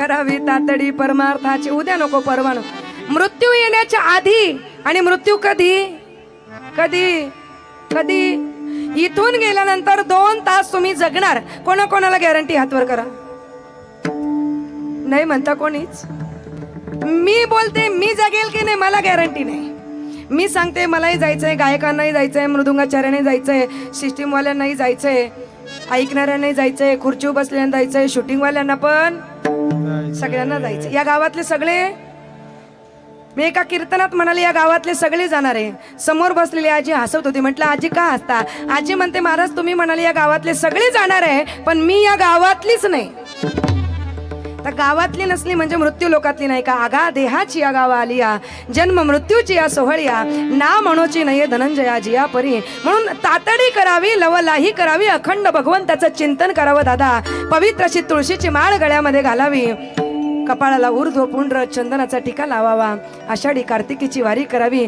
करावी तातडी परमार्थाची. उद्या नको परवा नको. मृत्यू येण्याच्या आधी आणि मृत्यू कधी कधी कधी इथून गेल्यानंतर 2 तास तुम्ही जगणार. कोणाकोणाला गॅरंटी? हातवर करा. नाही म्हणता कोणीच. मी बोलते मी जगेल की नाही मला गॅरंटी नाही. मी सांगते मलाही जायचंय, गायकांनाही जायचंय, मृदुंगाचार्याने जायचंय, सिस्टीमवाल्यांनाही जायचंय, ऐकणाऱ्यांनाही जायचंय, खुर्चीवर बसलेल्यांना जायचंय, शूटिंगवाल्यांना पण सगळ्यांना जायचंय. या गावातले सगळे, मी एका कीर्तनात म्हणाले या गावातले सगळे जाणार आहे. समोर बसलेली आजी हसत होती. म्हटलं आजी का हसता? आजी म्हणते महाराज तुम्ही म्हणाले या गावातले सगळे जाणार आहे पण मी या गावातलीच नाही. तर गावातली नसली म्हणजे मृत्यू लोकातली नाही का? आगा देहाची या गावा आली या, जन्म मृत्यूची या सोहळ्या, ना म्हणोची नये धनंजया जिया परी. म्हणून तातडी करावी, लवलाही करावी, अखंड भगवंताचं चिंतन करावं दादा. पवित्र अशी तुळशीची माळ गळ्यामध्ये घालावी, कपाळाला ऊर्ध्व पुंड्र चंदनाचा टिका लावावा, आषाढी कार्तिकीची वारी करावी.